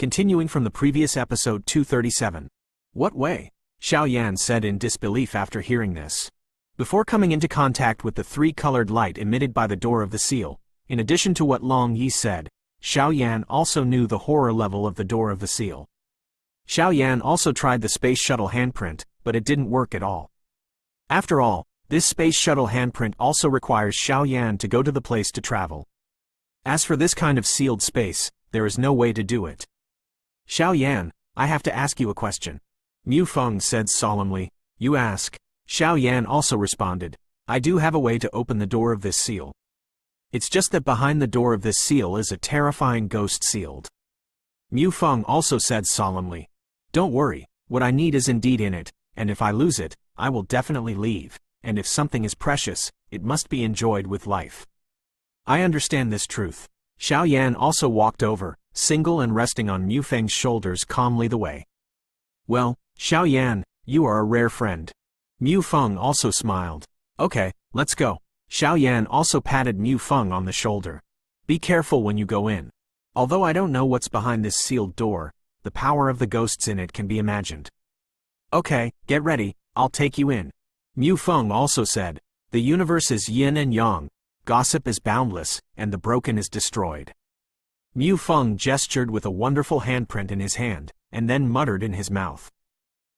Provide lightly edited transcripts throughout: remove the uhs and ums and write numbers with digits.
Continuing from the previous episode 237. What way? Xiao Yan said in disbelief after hearing this. Before coming into contact with the three-colored light emitted by the door of the seal, in addition to what Long Yi said, Xiao Yan also knew the horror level of the door of the seal. Xiao Yan also tried the space shuttle handprint, but it didn't work at all. After all, this space shuttle handprint also requires Xiao Yan to go to the place to travel. As for this kind of sealed space, there is no way to do it. Xiao Yan, I have to ask you a question. Mu Feng said solemnly. You ask. Xiao Yan also responded. I do have a way to open the door of this seal. It's just that behind the door of this seal is a terrifying ghost sealed. Mu Feng also said solemnly. Don't worry, what I need is indeed in it, and if I lose it, I will definitely leave, and if something is precious, it must be enjoyed with life. I understand this truth. Xiao Yan also walked over, single and resting on Mu Feng's shoulders calmly the way. Well, Xiao Yan, you are a rare friend. Mu Feng also smiled. Okay, let's go. Xiao Yan also patted Mu Feng on the shoulder. Be careful when you go in. Although I don't know what's behind this sealed door, the power of the ghosts in it can be imagined. Okay, get ready, I'll take you in. Mu Feng also said, the universe is yin and yang, gossip is boundless, and the broken is destroyed. Mu Feng gestured with a wonderful handprint in his hand, and then muttered in his mouth.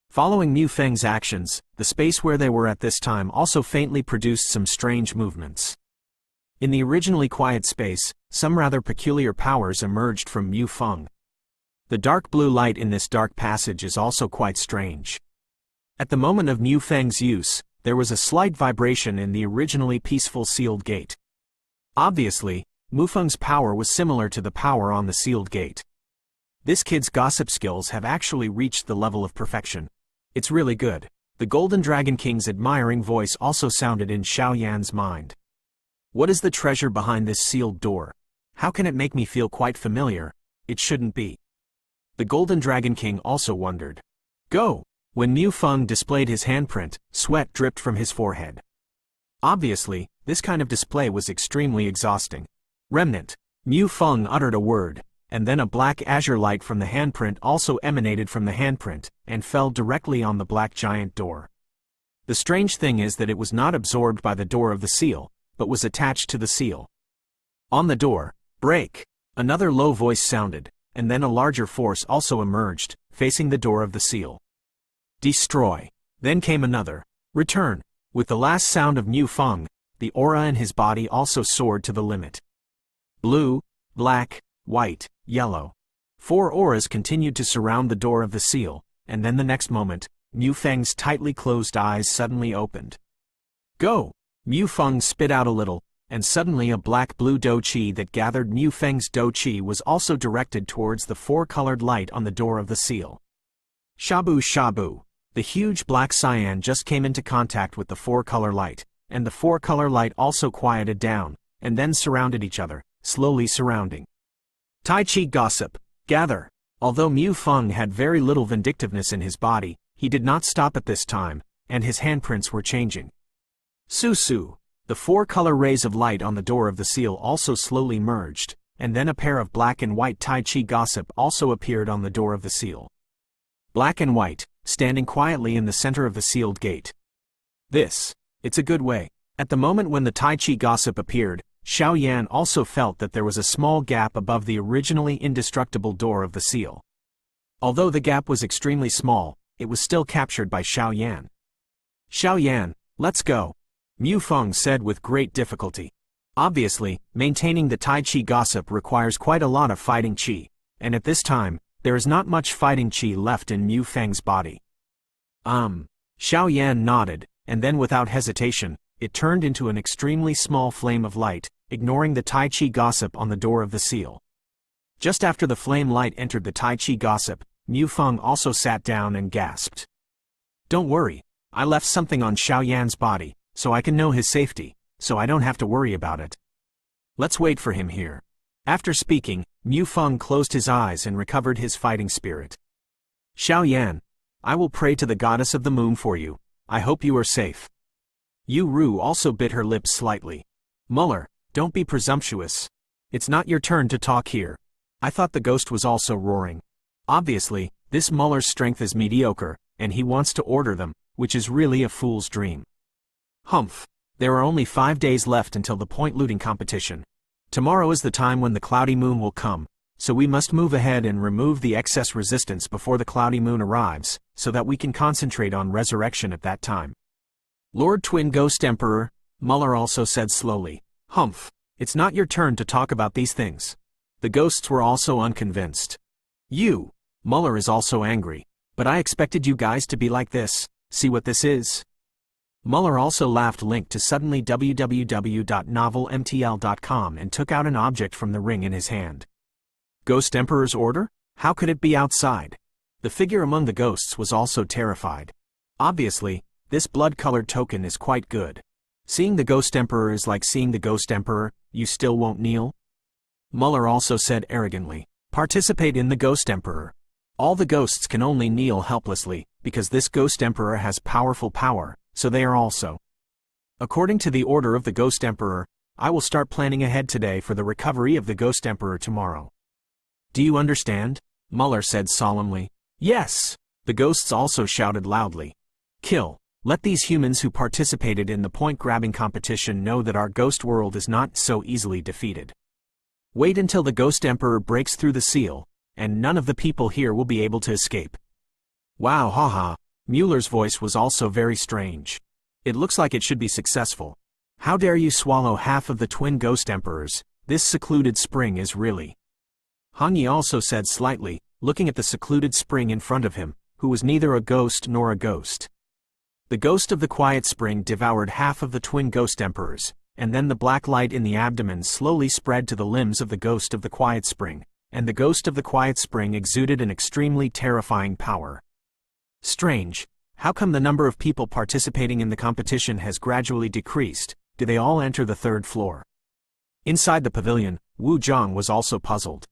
Following Mu Feng's actions, the space where they were at this time also faintly produced some strange movements. In the originally quiet space, some rather peculiar powers emerged from Mu Feng. The dark blue light in this dark passage is also quite strange. At the moment of Mu Feng's use, there was a slight vibration in the originally peaceful sealed gate. Obviously, Mu Feng's power was similar to the power on the sealed gate. This kid's gossip skills have actually reached the level of perfection. It's really good. The Golden Dragon King's admiring voice also sounded in Xiao Yan's mind. What is the treasure behind this sealed door? How can it make me feel quite familiar? It shouldn't be. The Golden Dragon King also wondered. Go! When Mu Feng displayed his handprint, sweat dripped from his forehead. Obviously, this kind of display was extremely exhausting. Remnant. Mu Feng uttered a word, and then a black azure light from the handprint also emanated from the handprint, and fell directly on the black giant door. The strange thing is that it was not absorbed by the door of the seal, but was attached to the seal. On the door, break! Another low voice sounded, and then a larger force also emerged, facing the door of the seal. Destroy. Then came another. Return. With the last sound of Mu Feng, the aura in his body also soared to the limit. Blue, black, white, yellow. 4 auras continued to surround the door of the seal, and then the next moment, Mu Feng's tightly closed eyes suddenly opened. Go! Mu Feng spit out a little, and suddenly a black-blue dou qi that gathered Mu Feng's dou qi was also directed towards the 4-colored light on the door of the seal. Shabu shabu. The huge black cyan just came into contact with the 4-color light, and the 4-color light also quieted down, and then surrounded each other, slowly surrounding. Tai Chi gossip, gather. Although Mu Feng had very little vindictiveness in his body, he did not stop at this time, and his handprints were changing. Su Su. The 4-color rays of light on the door of the seal also slowly merged, and then a pair of black and white Tai Chi gossip also appeared on the door of the seal. Black and white, standing quietly in the center of the sealed gate. It's a good way. At the moment when the Tai Chi gossip appeared, Xiao Yan also felt that there was a small gap above the originally indestructible door of the seal. Although the gap was extremely small, it was still captured by Xiao Yan. Xiao Yan, let's go. Mu Feng said with great difficulty. Obviously, maintaining the Tai Chi gossip requires quite a lot of fighting chi, and at this time, there is not much fighting chi left in Mu Feng's body. Xiao Yan nodded, and then without hesitation, it turned into an extremely small flame of light, ignoring the Tai Chi gossip on the door of the seal. Just after the flame light entered the Tai Chi gossip, Mu Feng also sat down and gasped. Don't worry, I left something on Xiao Yan's body, so I can know his safety, so I don't have to worry about it. Let's wait for him here. After speaking, Mu Feng closed his eyes and recovered his fighting spirit. Xiao Yan, I will pray to the goddess of the moon for you. I hope you are safe. Yu Ru also bit her lips slightly. Muller, don't be presumptuous. It's not your turn to talk here. I thought the ghost was also roaring. Obviously, this Muller's strength is mediocre, and he wants to order them, which is really a fool's dream. Humph. There are only 5 days left until the point looting competition. Tomorrow is the time when the cloudy moon will come, so we must move ahead and remove the excess resistance before the cloudy moon arrives, so that we can concentrate on resurrection at that time. Lord Twin Ghost Emperor, Muller also said slowly. Humph. It's not your turn to talk about these things. The ghosts were also unconvinced. Muller is also angry. But I expected you guys to be like this. See what this is? Muller also laughed, linked to suddenly www.novelmtl.com, and took out an object from the ring in his hand. Ghost Emperor's order? How could it be outside? The figure among the ghosts was also terrified. Obviously, this blood-colored token is quite good. Seeing the Ghost Emperor is like seeing the Ghost Emperor. You still won't kneel? Muller also said arrogantly. Participate in the Ghost Emperor. All the ghosts can only kneel helplessly, because this Ghost Emperor has powerful power, so they are also. According to the order of the Ghost Emperor, I will start planning ahead today for the recovery of the Ghost Emperor tomorrow. Do you understand? Muller said solemnly. Yes. The ghosts also shouted loudly. Kill. Let these humans who participated in the point-grabbing competition know that our ghost world is not so easily defeated. Wait until the Ghost Emperor breaks through the seal, and none of the people here will be able to escape. Wow, haha. Muller's voice was also very strange. It looks like it should be successful. How dare you swallow half of the twin Ghost Emperors? This secluded spring is really... Hanyi also said slightly, looking at the secluded spring in front of him, who was neither a ghost nor a ghost. The ghost of the quiet spring devoured half of the twin Ghost Emperors, and then the black light in the abdomen slowly spread to the limbs of the ghost of the quiet spring, and the ghost of the quiet spring exuded an extremely terrifying power. Strange. How come the number of people participating in the competition has gradually decreased? Do they all enter the 3rd floor? Inside the pavilion, Wu Zhang was also puzzled.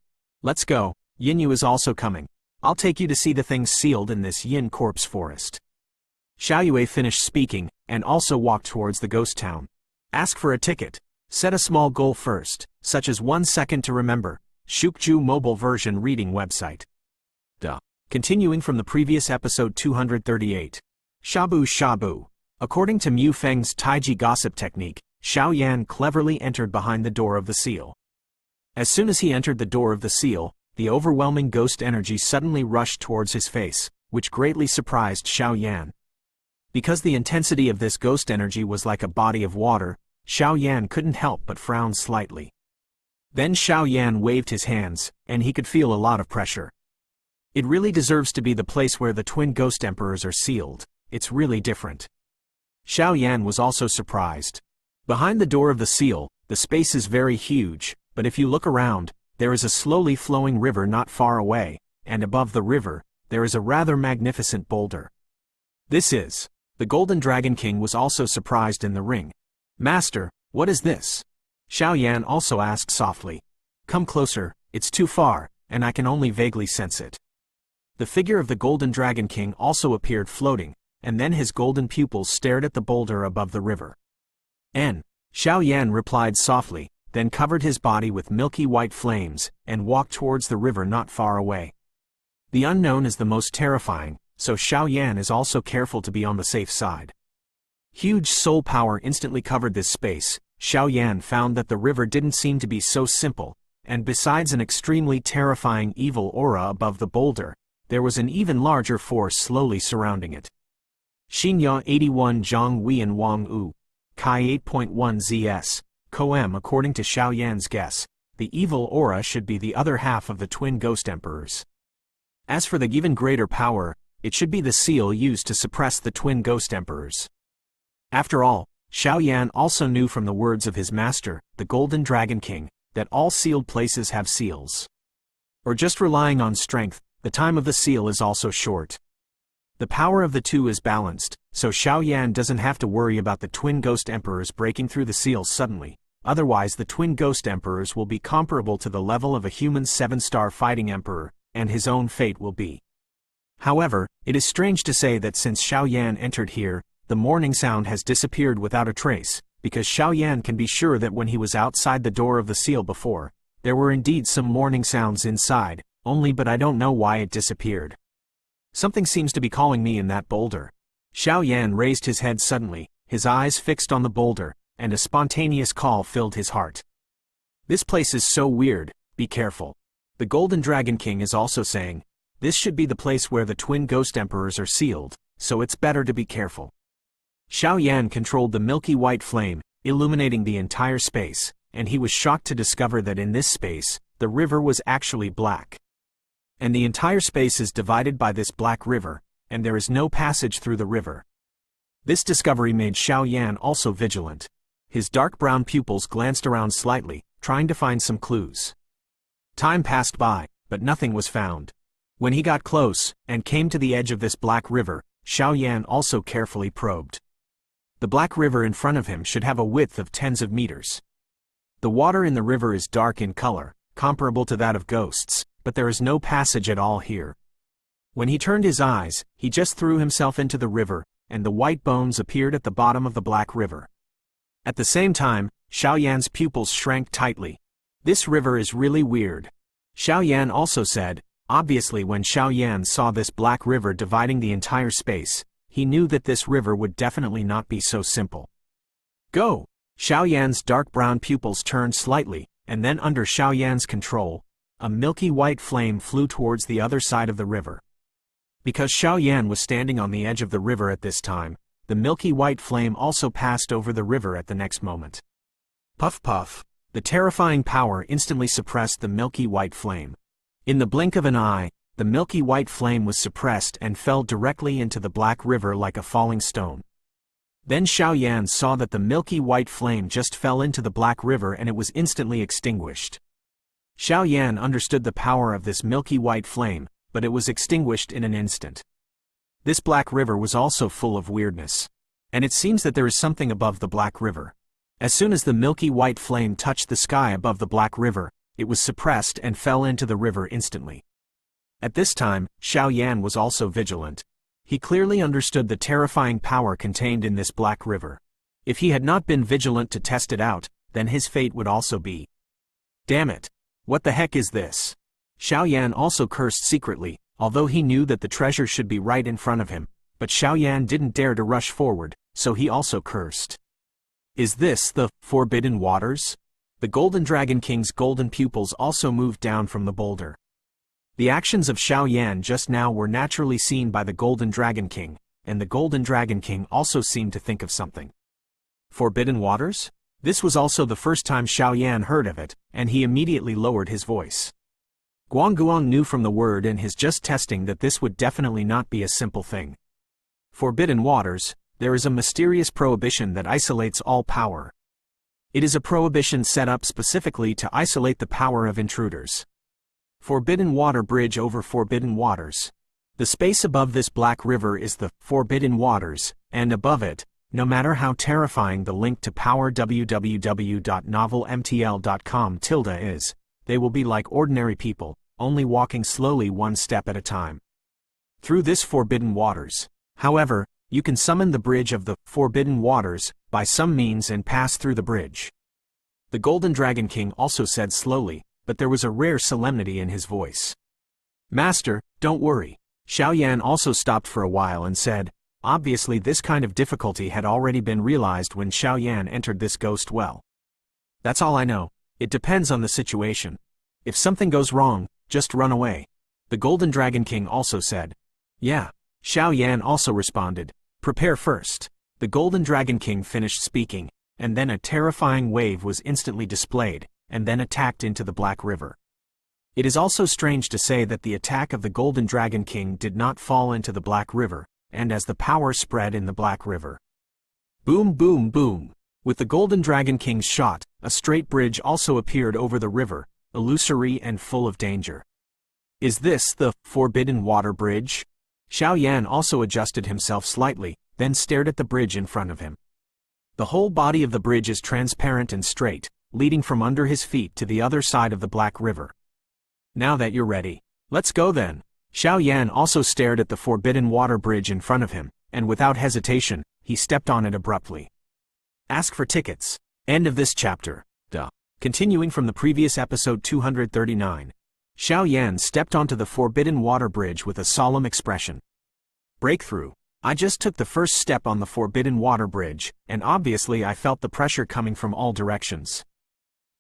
Let's go. Yinyu is also coming. I'll take you to see the things sealed in this Yin corpse forest. Xiaoyue finished speaking, and also walked towards the ghost town. Ask for a ticket. Set a small goal first, such as 1 second to remember. Shukju mobile version reading website. Continuing from the previous episode 238. Shabu Shabu. According to Mu Feng's Taiji gossip technique, Xiao Yan cleverly entered behind the door of the seal. As soon as he entered the door of the seal, the overwhelming ghost energy suddenly rushed towards his face, which greatly surprised Xiao Yan. Because the intensity of this ghost energy was like a body of water, Xiao Yan couldn't help but frown slightly. Then Xiao Yan waved his hands, and he could feel a lot of pressure. It really deserves to be the place where the twin Ghost Emperors are sealed. It's really different. Xiao Yan was also surprised. Behind the door of the seal, the space is very huge, but if you look around, there is a slowly flowing river not far away, and above the river, there is a rather magnificent boulder. This is... The Golden Dragon King was also surprised in the ring. Master, what is this? Xiao Yan also asked softly. Come closer, it's too far, and I can only vaguely sense it. The figure of the Golden Dragon King also appeared floating, and then his golden pupils stared at the boulder above the river. Xiao Yan replied softly, then covered his body with milky white flames, and walked towards the river not far away. The unknown is the most terrifying, so Xiao Yan is also careful to be on the safe side. Huge soul power instantly covered this space. Xiao Yan found that the river didn't seem to be so simple, and besides an extremely terrifying evil aura above the boulder, there was an even larger force slowly surrounding it. Xinya 81 Zhang Weian Wang U. Kai 8.1 ZS. Koem. According to Xiao Yan's guess, the evil aura should be the other half of the twin Ghost Emperors. As for the even greater power, it should be the seal used to suppress the twin Ghost Emperors. After all, Xiao Yan also knew from the words of his master, the Golden Dragon King, that all sealed places have seals. Or just relying on strength, the time of the seal is also short. The power of the two is balanced, so Xiao Yan doesn't have to worry about the twin Ghost Emperors breaking through the seals suddenly, otherwise the twin Ghost Emperors will be comparable to the level of a human 7-star fighting emperor, and his own fate will be. However, it is strange to say that since Xiao Yan entered here, the morning sound has disappeared without a trace, because Xiao Yan can be sure that when he was outside the door of the seal before, there were indeed some morning sounds inside, but I don't know why it disappeared. Something seems to be calling me in that boulder. Xiao Yan raised his head suddenly, his eyes fixed on the boulder, and a spontaneous call filled his heart. This place is so weird, be careful. The Golden Dragon King is also saying, this should be the place where the twin ghost emperors are sealed, so it's better to be careful. Xiao Yan controlled the milky white flame, illuminating the entire space, and he was shocked to discover that in this space, the river was actually black. And the entire space is divided by this black river, and there is no passage through the river. This discovery made Xiao Yan also vigilant. His dark brown pupils glanced around slightly, trying to find some clues. Time passed by, but nothing was found. When he got close, and came to the edge of this black river, Xiao Yan also carefully probed. The black river in front of him should have a width of tens of meters. The water in the river is dark in color, comparable to that of ghosts, but there is no passage at all here. When he turned his eyes, he just threw himself into the river, and the white bones appeared at the bottom of the black river. At the same time, Xiao Yan's pupils shrank tightly. This river is really weird. Xiao Yan also said, obviously when Xiao Yan saw this black river dividing the entire space, he knew that this river would definitely not be so simple. Go! Xiao Yan's dark brown pupils turned slightly, and then under Xiao Yan's control, a milky white flame flew towards the other side of the river. Because Xiao Yan was standing on the edge of the river at this time, the milky white flame also passed over the river at the next moment. Puff puff! The terrifying power instantly suppressed the milky white flame. In the blink of an eye, the milky white flame was suppressed and fell directly into the black river like a falling stone. Then Xiao Yan saw that the milky white flame just fell into the black river and it was instantly extinguished. Xiao Yan understood the power of this milky white flame, but it was extinguished in an instant. This black river was also full of weirdness. And it seems that there is something above the black river. As soon as the milky white flame touched the sky above the black river, it was suppressed and fell into the river instantly. At this time, Xiao Yan was also vigilant. He clearly understood the terrifying power contained in this black river. If he had not been vigilant to test it out, then his fate would also be. Damn it! What the heck is this? Xiao Yan also cursed secretly, although he knew that the treasure should be right in front of him, but Xiao Yan didn't dare to rush forward, so he also cursed. Is this the Forbidden Waters? The Golden Dragon King's golden pupils also moved down from the boulder. The actions of Xiao Yan just now were naturally seen by the Golden Dragon King, and the Golden Dragon King also seemed to think of something. Forbidden Waters? This was also the first time Xiao Yan heard of it, and he immediately lowered his voice. Guang knew from the word and his just testing that this would definitely not be a simple thing. Forbidden Waters, there is a mysterious prohibition that isolates all power. It is a prohibition set up specifically to isolate the power of intruders. Forbidden Water Bridge over Forbidden Waters. The space above this black river is the Forbidden Waters, and above it, no matter how terrifying the link to power www.novelmtl.com is, they will be like ordinary people, only walking slowly one step at a time. Through this Forbidden Waters, however, you can summon the bridge of the Forbidden Waters by some means and pass through the bridge. The Golden Dragon King also said slowly, but there was a rare solemnity in his voice. Master, don't worry. Xiao Yan also stopped for a while and said, obviously this kind of difficulty had already been realized when Xiao Yan entered this ghost well. That's all I know. It depends on the situation. If something goes wrong, just run away. The Golden Dragon King also said. Yeah. Xiao Yan also responded, prepare first. The Golden Dragon King finished speaking, and then a terrifying wave was instantly displayed, and then attacked into the Black River. It is also strange to say that the attack of the Golden Dragon King did not fall into the Black River, and as the power spread in the Black River. Boom boom boom! With the Golden Dragon King's shot, a straight bridge also appeared over the river, illusory and full of danger. Is this the Forbidden Water Bridge? Xiao Yan also adjusted himself slightly, then stared at the bridge in front of him. The whole body of the bridge is transparent and straight, leading from under his feet to the other side of the Black River. Now that you're ready, let's go then. Xiao Yan also stared at the Forbidden Water Bridge in front of him, and without hesitation, he stepped on it abruptly. Ask for tickets. End of this chapter. Continuing from the previous episode 239. Xiao Yan stepped onto the forbidden water bridge with a solemn expression. Breakthrough. I just took the first step on the forbidden water bridge, and obviously I felt the pressure coming from all directions.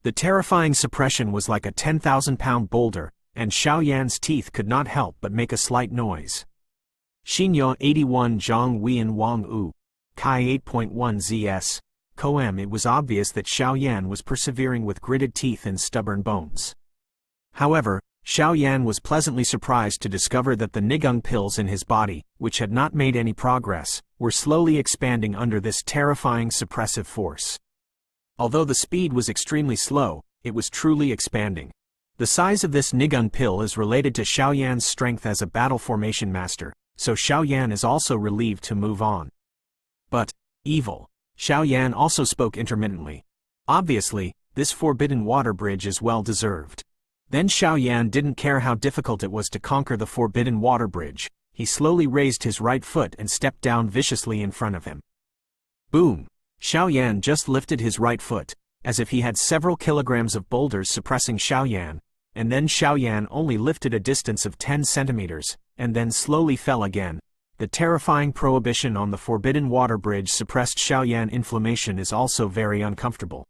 The terrifying suppression was like a 10,000-pound boulder, and Xiao Yan's teeth could not help but make a slight noise. Xinyo 81 Zhang Wian Wang U. Kai 8.1 ZS. Koem. It was obvious that Xiao Yan was persevering with gritted teeth and stubborn bones. However, Xiao Yan was pleasantly surprised to discover that the Nigung pills in his body, which had not made any progress, were slowly expanding under this terrifying suppressive force. Although the speed was extremely slow, it was truly expanding. The size of this Nigung pill is related to Xiao Yan's strength as a battle formation master, so Xiao Yan is also relieved to move on. But, evil. Xiao Yan also spoke intermittently. Obviously, this forbidden water bridge is well deserved. Then Xiao Yan didn't care how difficult it was to conquer the forbidden water bridge. He slowly raised his right foot and stepped down viciously in front of him. Boom! Xiao Yan just lifted his right foot, as if he had several kilograms of boulders suppressing Xiao Yan, and then Xiao Yan only lifted a distance of 10 centimeters, and then slowly fell again. The terrifying prohibition on the forbidden water bridge suppressed Xiao Yan. Inflammation is also very uncomfortable.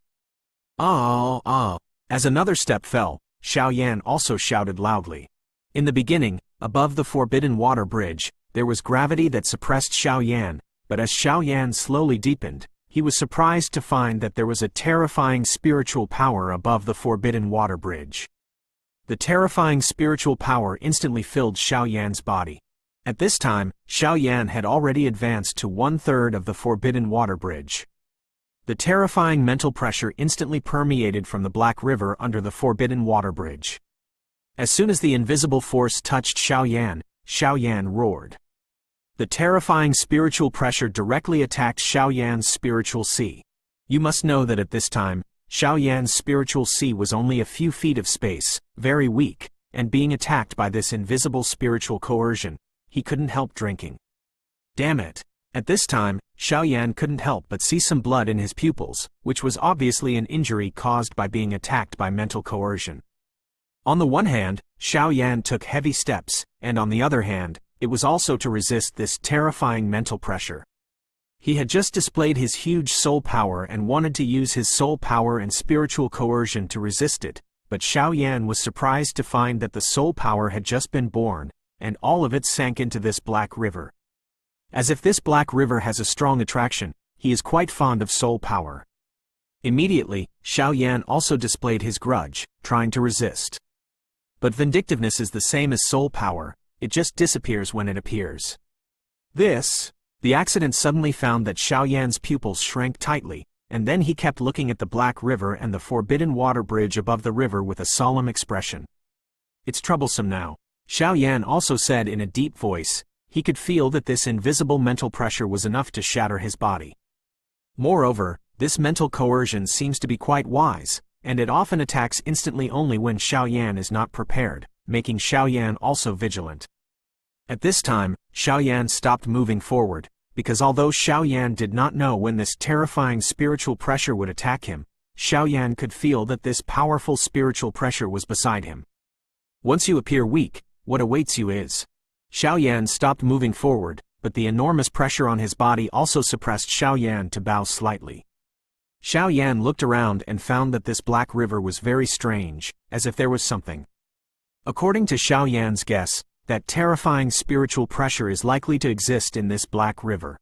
As another step fell, Xiao Yan also shouted loudly. In the beginning, above the forbidden water bridge, there was gravity that suppressed Xiao Yan, but as Xiao Yan slowly deepened, he was surprised to find that there was a terrifying spiritual power above the forbidden water bridge. The terrifying spiritual power instantly filled Xiao Yan's body. At this time, Xiao Yan had already advanced to 1/3 of the forbidden water bridge. The terrifying mental pressure instantly permeated from the Black River under the forbidden water bridge. As soon as the invisible force touched Xiao Yan roared. The terrifying spiritual pressure directly attacked Xiao Yan's spiritual sea. You must know that at this time, Xiao Yan's spiritual sea was only a few feet of space, very weak, and being attacked by this invisible spiritual coercion, he couldn't help drinking. Damn it! At this time, Xiao Yan couldn't help but see some blood in his pupils, which was obviously an injury caused by being attacked by mental coercion. On the one hand, Xiao Yan took heavy steps, and on the other hand, it was also to resist this terrifying mental pressure. He had just displayed his huge soul power and wanted to use his soul power and spiritual coercion to resist it, but Xiao Yan was surprised to find that the soul power had just been born, and all of it sank into this Black River. As if this Black River has a strong attraction, he is quite fond of soul power. Immediately, Xiao Yan also displayed his grudge, trying to resist. But vindictiveness is the same as soul power, it just disappears when it appears. The accident suddenly found that Xiao Yan's pupils shrank tightly, and then he kept looking at the Black River and the forbidden water bridge above the river with a solemn expression. It's troublesome now, Xiao Yan also said in a deep voice. He could feel that this invisible mental pressure was enough to shatter his body. Moreover, this mental coercion seems to be quite wise, and it often attacks instantly only when Xiao Yan is not prepared, making Xiao Yan also vigilant. At this time, Xiao Yan stopped moving forward, because although Xiao Yan did not know when this terrifying spiritual pressure would attack him, Xiao Yan could feel that this powerful spiritual pressure was beside him. Once you appear weak, what awaits you is. Xiao Yan stopped moving forward, but the enormous pressure on his body also suppressed Xiao Yan to bow slightly. Xiao Yan looked around and found that this Black River was very strange, as if there was something. According to Xiao Yan's guess, that terrifying spiritual pressure is likely to exist in this Black River.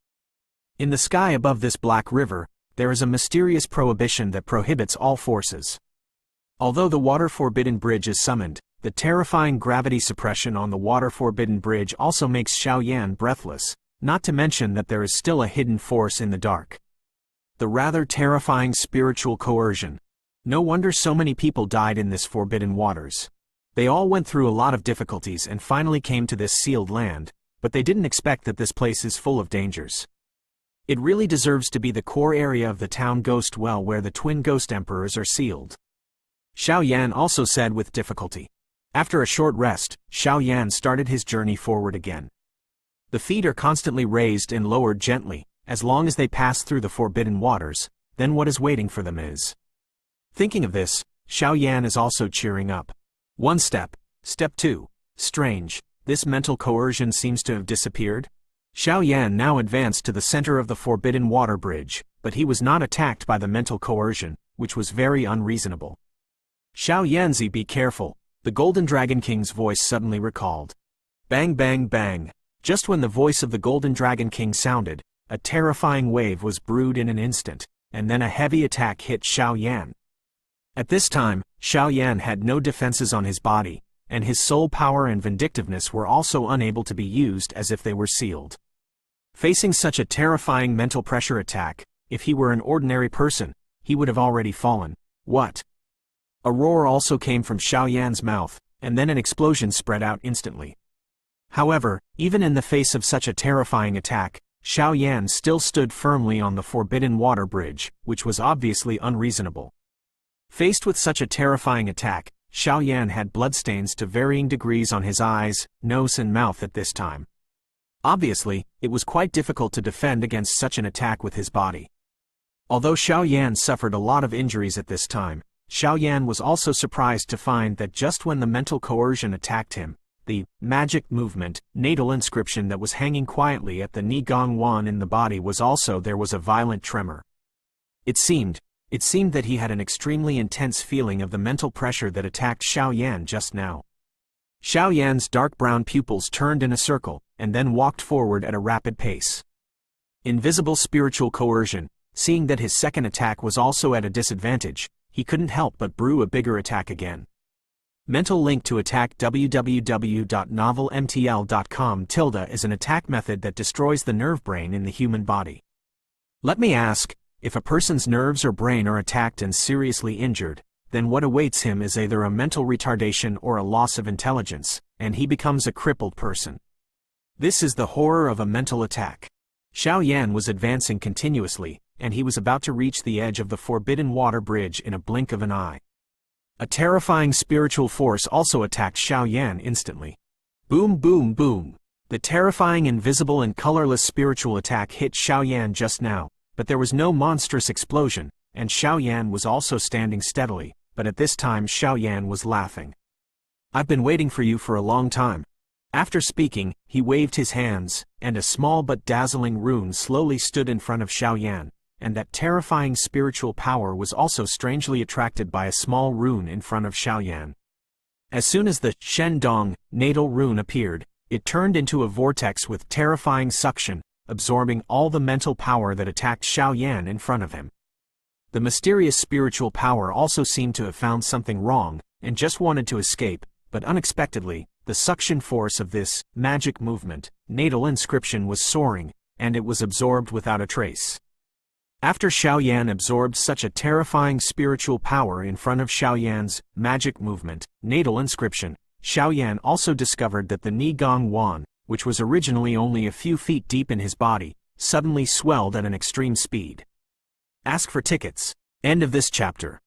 In the sky above this Black River, there is a mysterious prohibition that prohibits all forces. Although the Water Forbidden Bridge is summoned, the terrifying gravity suppression on the Water Forbidden Bridge also makes Xiao Yan breathless, not to mention that there is still a hidden force in the dark. The rather terrifying spiritual coercion. No wonder so many people died in this forbidden waters. They all went through a lot of difficulties and finally came to this sealed land, but they didn't expect that this place is full of dangers. It really deserves to be the core area of the town Ghost Well where the twin ghost emperors are sealed. Xiao Yan also said with difficulty. After a short rest, Xiao Yan started his journey forward again. The feet are constantly raised and lowered gently, as long as they pass through the forbidden waters, then what is waiting for them is. Thinking of this, Xiao Yan is also cheering up. One step, Step 2. Strange, this mental coercion seems to have disappeared? Xiao Yan now advanced to the center of the forbidden water bridge, but he was not attacked by the mental coercion, which was very unreasonable. Xiao Yanzi, be careful, the Golden Dragon King's voice suddenly recalled. Bang bang bang. Just when the voice of the Golden Dragon King sounded, a terrifying wave was brewed in an instant, and then a heavy attack hit Xiao Yan. At this time, Xiao Yan had no defenses on his body, and his soul power and vindictiveness were also unable to be used as if they were sealed. Facing such a terrifying mental pressure attack, if he were an ordinary person, he would have already fallen. What? A roar also came from Xiao Yan's mouth, and then an explosion spread out instantly. However, even in the face of such a terrifying attack, Xiao Yan still stood firmly on the forbidden water bridge, which was obviously unreasonable. Faced with such a terrifying attack, Xiao Yan had bloodstains to varying degrees on his eyes, nose and mouth at this time. Obviously, it was quite difficult to defend against such an attack with his body. Although Xiao Yan suffered a lot of injuries at this time, Xiao Yan was also surprised to find that just when the mental coercion attacked him, the magic movement, natal inscription that was hanging quietly at the Nigong Wan in the body was also there was a violent tremor. It seemed that he had an extremely intense feeling of the mental pressure that attacked Xiao Yan just now. Xiao Yan's dark brown pupils turned in a circle, and then walked forward at a rapid pace. Invisible spiritual coercion, seeing that his second attack was also at a disadvantage, he couldn't help but brew a bigger attack again. Mental link to attack www.novelmtl.com is an attack method that destroys the nerve brain in the human body. Let me ask, if a person's nerves or brain are attacked and seriously injured, then what awaits him is either a mental retardation or a loss of intelligence, and he becomes a crippled person. This is the horror of a mental attack. Xiao Yan was advancing continuously, and he was about to reach the edge of the forbidden water bridge in a blink of an eye. A terrifying spiritual force also attacked Xiao Yan instantly. Boom boom boom. The terrifying invisible and colorless spiritual attack hit Xiao Yan just now, but there was no monstrous explosion, and Xiao Yan was also standing steadily, but at this time Xiao Yan was laughing. I've been waiting for you for a long time. After speaking, he waved his hands, and a small but dazzling rune slowly stood in front of Xiao Yan, and that terrifying spiritual power was also strangely attracted by a small rune in front of Xiao Yan. As soon as the Shendong natal rune appeared, it turned into a vortex with terrifying suction, absorbing all the mental power that attacked Xiao Yan in front of him. The mysterious spiritual power also seemed to have found something wrong, and just wanted to escape, but unexpectedly, the suction force of this magic movement, natal inscription was soaring, and it was absorbed without a trace. After Xiao Yan absorbed such a terrifying spiritual power in front of Xiao Yan's magic movement, natal inscription, Xiao Yan also discovered that the Nigong Wan, which was originally only a few feet deep in his body, suddenly swelled at an extreme speed. Ask for tickets. End of this chapter.